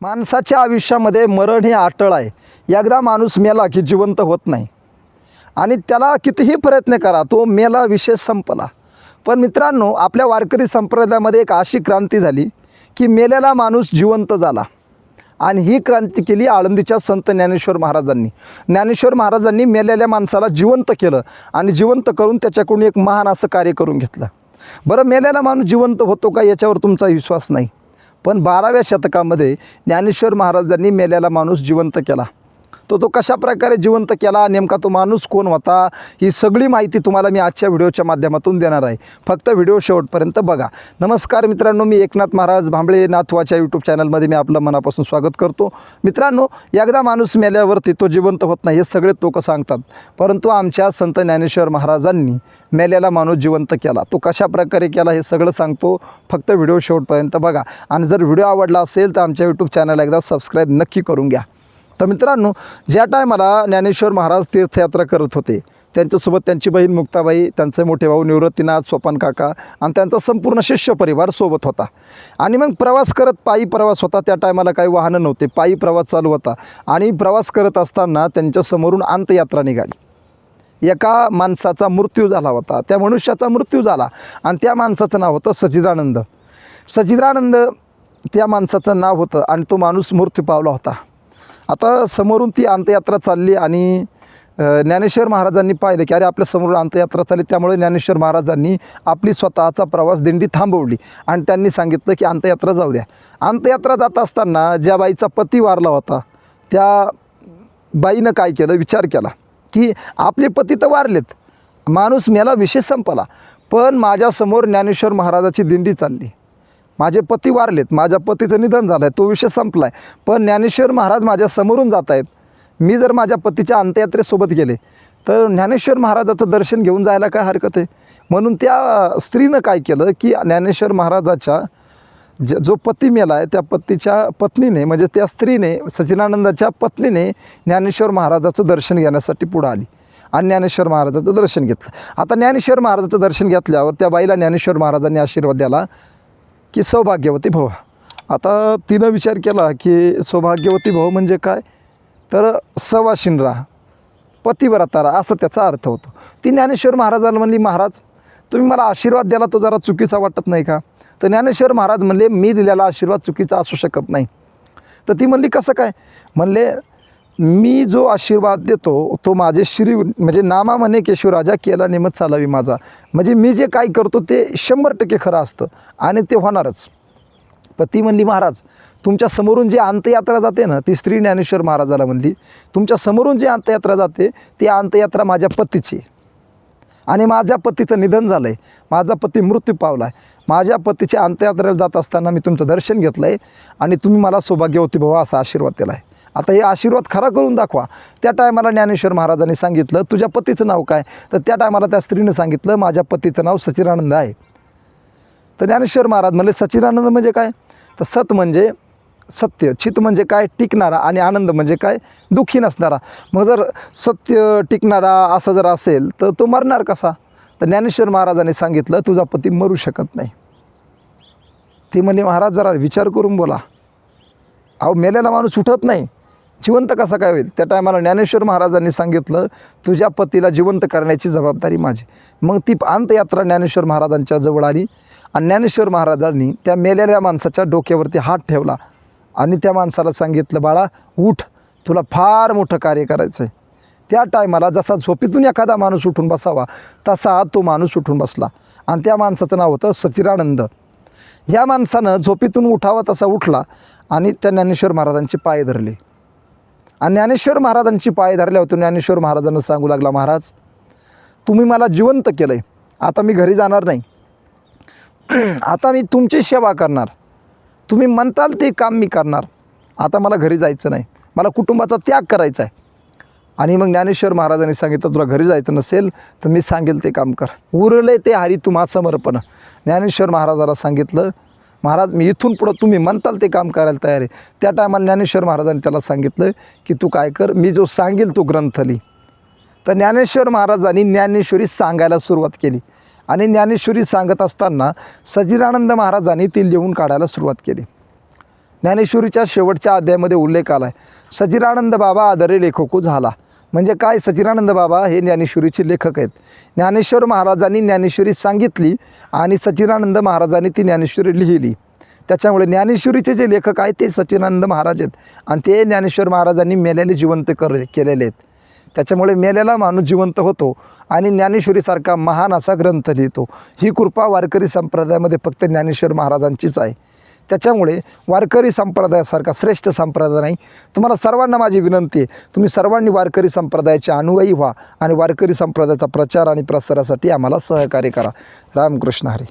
माणसाच्या आयुष्यामध्ये मरण हे अटळ आहे. एकदा माणूस मेला की जिवंत होत नाही आणि त्याला कितीही प्रयत्न करा तो मेला, विषय संपला. पण मित्रांनो, आपल्या वारकरी संप्रदायामध्ये एक अशी क्रांती झाली की मेलेला माणूस जिवंत झाला आणि ही क्रांती केली आळंदीच्या संत ज्ञानेश्वर महाराजांनी. ज्ञानेश्वर महाराजांनी मेलेल्या माणसाला जिवंत केलं आणि जिवंत करून त्याच्याकडून एक महान असं कार्य करून घेतलं. बरं, मेलेला माणूस जिवंत होतो का याच्यावर तुमचा विश्वास नाही, पण 12व्या शतकामध्ये ज्ञानेश्वर महाराजांनी मेलेला माणूस जिवंत केला. तो कशा प्रकारे जिवंत केला, नेमका तो माणूस कोण होता, ही सगळी माहिती तुम्हाला मी आजच्या व्हिडिओच्या माध्यमातून देणार आहे. फक्त व्हिडिओ शेवटपर्यंत बघा. नमस्कार मित्रांनो, मी एकनाथ महाराज भांबळे नाथवाच्या यूट्यूब चॅनलमध्ये मी आपलं मनापासून स्वागत करतो. मित्रांनो, एकदा माणूस मेल्यावरती तो जिवंत होत नाही हे सगळे लोक सांगतात, परंतु आमच्या संत ज्ञानेश्वर महाराजांनी मेलेला माणूस जिवंत केला. तो कशा प्रकारे केला हे सगळं सांगतो. फक्त व्हिडिओ शेवटपर्यंत बघा आणि जर व्हिडिओ आवडला असेल तर आमच्या यूट्यूब चॅनलला एकदा सबस्क्राईब नक्की करून घ्या. तर मित्रांनो, ज्या टायमाला ज्ञानेश्वर महाराज तीर्थयात्रा करत होते, त्यांच्यासोबत त्यांची बहीण मुक्ताबाई, त्यांचे मोठे भाऊ निवृत्तीनाथ, सोपान काका आणि त्यांचा संपूर्ण शिष्य परिवार सोबत होता. आणि मग प्रवास करत, पायी प्रवास होता. त्या टायमाला काही वाहनं नव्हते, पायी प्रवास चालू होता आणि प्रवास करत असताना त्यांच्यासमोरून अंत्ययात्रा निघाली. एका माणसाचा मृत्यू झाला होता, त्या मनुष्याचा मृत्यू झाला आणि त्या माणसाचं नाव होतं सच्चिदानंद. सच्चिदानंद त्या माणसाचं नाव होतं आणि तो माणूस मृत्यू पावला होता. आता समोरून ती अंत्ययात्रा चालली आणि ज्ञानेश्वर महाराजांनी पाहिलं की अरे आपल्या समोरून अंत्ययात्रा चालली, त्यामुळे ज्ञानेश्वर महाराजांनी आपली स्वतःचा प्रवास दिंडी थांबवली आणि त्यांनी सांगितलं की अंत्ययात्रा जाऊ द्या. अंत्ययात्रा जात असताना ज्या बाईचा पती वारला होता त्या बाईनं काय केलं, विचार केला की आपले पती तर वारलेत, माणूस मेला, विषय संपला, पण माझ्यासमोर ज्ञानेश्वर महाराजाची दिंडी चालली. माझे पती वारलेत, माझ्या पतीचं निधन झालं आहे, तो विषय संपला आहे, पण ज्ञानेश्वर महाराज माझ्या समोरून जात आहेत. मी जर माझ्या पतीच्या अंत्ययात्रेसोबत गेले तर ज्ञानेश्वर महाराजाचं दर्शन घेऊन जायला काय हरकत आहे. म्हणून त्या स्त्रीनं काय केलं की ज्ञानेश्वर महाराजाच्या जो पती मेला आहे त्या पतीच्या पत्नीने, म्हणजे त्या स्त्रीने, सच्चिदानंदाच्या पत्नीने ज्ञानेश्वर महाराजाचं दर्शन घेण्यासाठी पुढं आली आणि ज्ञानेश्वर महाराजाचं दर्शन घेतलं. आता ज्ञानेश्वर महाराजाचं दर्शन घेतल्यावर त्या बाईला ज्ञानेश्वर महाराजांनी आशीर्वाद द्याला की सौभाग्यवती भव. आता तिनं विचार केला की सौभाग्यवती भव म्हणजे काय, तर सवाशीन राहा, पतिव्रता राहा, असं त्याचा अर्थ होतो. ती ज्ञानेश्वर महाराजांना म्हणली, महाराज तुम्ही मला आशीर्वाद द्याला तो जरा चुकीचा वाटत नाही का. तर ज्ञानेश्वर महाराज म्हणले, मी दिलेला आशीर्वाद चुकीचा असू शकत नाही. तर ती म्हणली, कसं काय. म्हणले, मी जो आशीर्वाद देतो तो माझे श्री, म्हणजे नामा म्हणे केशवराजा केला निमत चालावी माझा, म्हणजे मी जे काय करतो ते 100% खरं असतं आणि ते होणारच. पण ती म्हणली, महाराज तुमच्या समोरून जी अंत्ययात्रा जाते ना, ती स्त्री ज्ञानेश्वर महाराजाला म्हणली, तुमच्या समोरून जी अंत्ययात्रा जाते ती अंत्ययात्रा माझ्या पतीची आणि माझ्या पतीचं निधन झालं आहे, माझा पती मृत्यू पावला आहे. माझ्या पतीच्या अंत्ययात्रेला जात असताना मी तुमचं दर्शन घेतलं आहे आणि तुम्ही मला सौभाग्यवती भव असा आशीर्वाद दिला आहे. आता हे आशीर्वाद खरा करून दाखवा. त्या टायमाला ज्ञानेश्वर महाराजांनी सांगितलं, तुझ्या पतीचं नाव काय. तर त्या टायमाला त्या स्त्रीनं सांगितलं, माझ्या पतीचं नाव सच्चिदानंद आहे. तर ज्ञानेश्वर महाराज म्हणले, सच्चिदानंद म्हणजे काय. तर सत म्हणजे सत्य, चित म्हणजे काय, टिकणारा, आणि आनंद म्हणजे काय, दुःखी नसणारा. मग जर सत्य टिकणारा असं जर असेल तर तो मरणार कसा. तर ज्ञानेश्वर महाराजांनी सांगितलं, तुझा पती मरू शकत नाही. ती म्हणली, महाराज जरा विचार करून बोला, अहो मेलेला माणूस उठत नाही, जिवंत कसा काय होईल. त्या टायमाला ज्ञानेश्वर महाराजांनी सांगितलं, तुझ्या पतीला जिवंत करण्याची जबाबदारी माझी. मग ती अंत्ययात्रा ज्ञानेश्वर महाराजांच्या जवळ आली आणि ज्ञानेश्वर महाराजांनी त्या मेलेल्या माणसाच्या डोक्यावरती हात ठेवला आणि त्या माणसाला सांगितलं, बाळा उठ, तुला फार मोठं कार्य करायचं आहे. त्या टायमाला जसा झोपेतून एखादा माणूस उठून बसावा तसा तो माणूस उठून बसला आणि त्या माणसाचं नाव होतं सच्चिदानंद. ह्या माणसानं झोपेतून उठावा तसा उठला आणि त्या ज्ञानेश्वर महाराजांचे पाय धरले आणि ज्ञानेश्वर महाराजांची पाय धरल्या होते. ज्ञानेश्वर महाराजांना सांगू लागला, महाराज तुम्ही मला जिवंत केलं आहे, आता मी घरी जाणार नाही, आता मी तुमची सेवा करणार, तुम्ही म्हणताल ते काम मी करणार, आता मला घरी जायचं नाही, मला कुटुंबाचा त्याग करायचा आहे. आणि मग ज्ञानेश्वर महाराजांनी सांगितलं, तुला घरी जायचं नसेल तर मी सांगेल ते काम कर, उरले ते हरी तुम्हा समर्पण. ज्ञानेश्वर महाराजाला सांगितलं, महाराज मी इथून पुढं तुम्ही म्हणताल ते काम करायला तयार आहे. त्या टायमाला ज्ञानेश्वर महाराजांनी त्याला सांगितलं की तू काय कर, मी जो सांगेल तो ग्रंथ लिही. तर ज्ञानेश्वर महाराजांनी ज्ञानेश्वरी सांगायला सुरुवात केली आणि ज्ञानेश्वरी सांगत असताना सच्चिदानंद महाराजांनी ती लिहून काढायला सुरुवात केली. ज्ञानेश्वरीच्या शेवटच्या अध्यायामध्ये उल्लेख आला आहे, सचिदानंद बाबा आदरे लेखको झाला. म्हणजे काय, सचिदानंद बाबा हे ज्ञानेश्वरीचे लेखक आहेत. ज्ञानेश्वर महाराजांनी ज्ञानेश्वरी सांगितली आणि सचिदानंद महाराजांनी ती ज्ञानेश्वरी लिहिली. त्याच्यामुळे ज्ञानेश्वरीचे जे लेखक आहेत ते सचिदानंद महाराज आहेत आणि ते ज्ञानेश्वर महाराजांनी मेलेले जिवंत केलेले आहेत. त्याच्यामुळे मेलेला माणूस जिवंत होतो आणि ज्ञानेश्वरीसारखा महान असा ग्रंथ लिहितो. ही कृपा वारकरी संप्रदायामध्ये फक्त ज्ञानेश्वर महाराजांचीच आहे. त्याच्यामुळे वारकरी संप्रदायासारखा श्रेष्ठ संप्रदाय नाही. तुम्हाला सर्वांना माझी विनंती आहे, तुम्ही सर्वांनी वारकरी संप्रदायाचे अनुयायी व्हा आणि वारकरी संप्रदायाचा प्रचार आणि प्रसारासाठी आम्हाला सहकार्य करा. रामकृष्ण हरी.